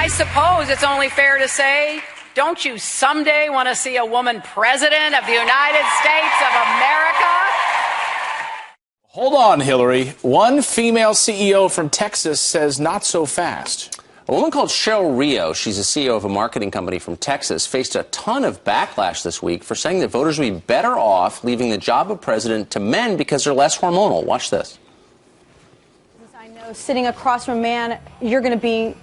I suppose it's only fair to say, don't you someday want to see a woman president of the United States of America? Hold on, Hillary. One female CEO from Texas says not so fast. A woman called Cheryl Rio, she's a CEO of a marketing company from Texas, faced a ton of backlash this week for saying that voters would be better off leaving the job of president to men because they're less hormonal. Watch this. I know sitting across from a man, you're going to be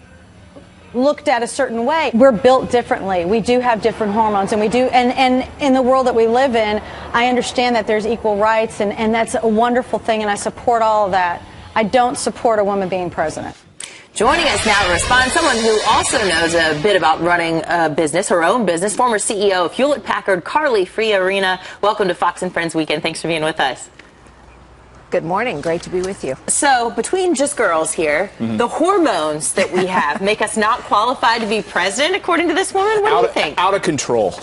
looked at a certain way. We're built differently. We do have different hormones, and we do. And in the world that we live in, I understand that there's equal rights, and that's a wonderful thing, and I support all of that. I don't support a woman being president. Joining us now to respond, someone who also knows a bit about running a business, her own business, former CEO of Hewlett-Packard, Carly Fiorina. Welcome to Fox and Friends Weekend. Thanks for being with us. Good morning. Great to be with you. So, between just girls here, the hormones that we have make us not qualified to be president, according to this woman? What do you think? Out of control.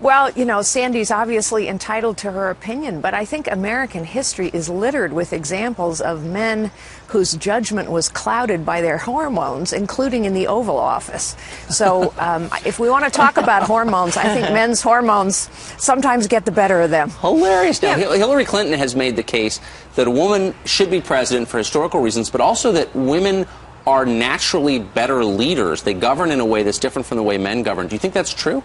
Well, you know, Sandy's obviously entitled to her opinion, but I think American history is littered with examples of men whose judgment was clouded by their hormones, including in the Oval Office. So if we want to talk about hormones, I think men's hormones sometimes get the better of them. Hilarious. Now, Hillary Clinton has made the case that a woman should be president for historical reasons, but also that women are naturally better leaders. They govern in a way that's different from the way men govern. Do you think that's true?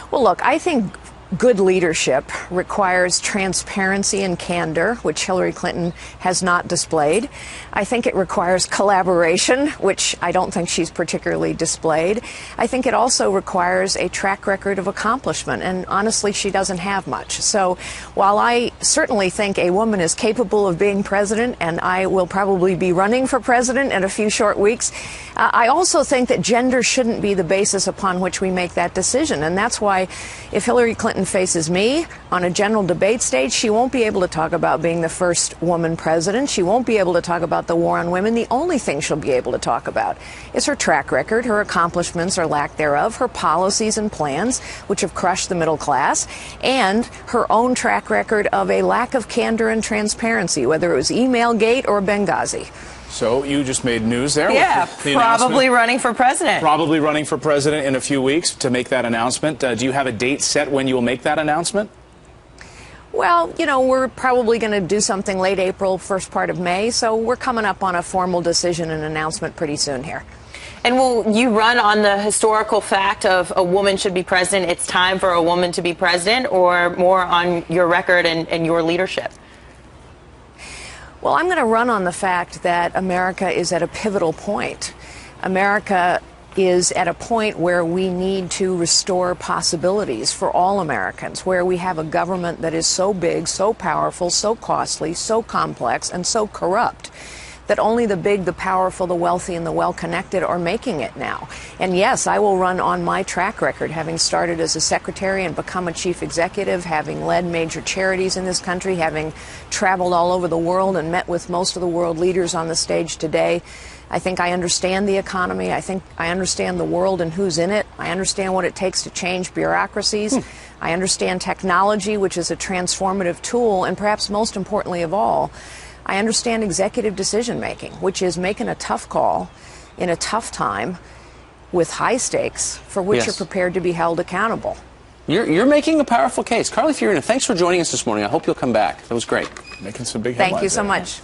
Well, look, I think good leadership requires transparency and candor, which Hillary Clinton has not displayed. I think it requires collaboration, which I don't think she's particularly displayed. I think it also requires a track record of accomplishment, and honestly, she doesn't have much. So while I certainly think a woman is capable of being president, and I will probably be running for president in a few short weeks, I also think that gender shouldn't be the basis upon which we make that decision. And that's why if Hillary Clinton faces me on a general debate stage, she won't be able to talk about being the first woman president. She won't be able to talk about the war on women. The only thing she'll be able to talk about is her track record, her accomplishments or lack thereof, her policies and plans, which have crushed the middle class, and her own track record of a lack of candor and transparency, whether it was Emailgate or Benghazi. So you just made news there. Yeah, with the probably running for president. Probably running for president in a few weeks to make that announcement. Do you have a date set when you will make that announcement? Well, you know, we're probably going to do something late April, first part of May, so we're coming up on a formal decision and announcement pretty soon here. And will you run on the historical fact of a woman should be president, it's time for a woman to be president, or more on your record and your leadership? Well, I'm going to run on the fact that America is at a pivotal point. America is at a point where we need to restore possibilities for all Americans, where we have a government that is so big, so powerful, so costly, so complex, and so corrupt that only the big, the powerful, the wealthy, and the well-connected are making it now. And yes, I will run on my track record, having started as a secretary and become a chief executive, having led major charities in this country, having traveled all over the world and met with most of the world leaders on the stage today. I think I understand the economy. I think I understand the world and who's in it. I understand what it takes to change bureaucracies. I understand technology, which is a transformative tool, and perhaps most importantly of all, I understand executive decision-making, which is making a tough call in a tough time with high stakes for which you're prepared to be held accountable. You're making a powerful case. Carly Fiorina, thanks for joining us this morning. I hope you'll come back. That was great. Making some big Thank headlines you so there. much.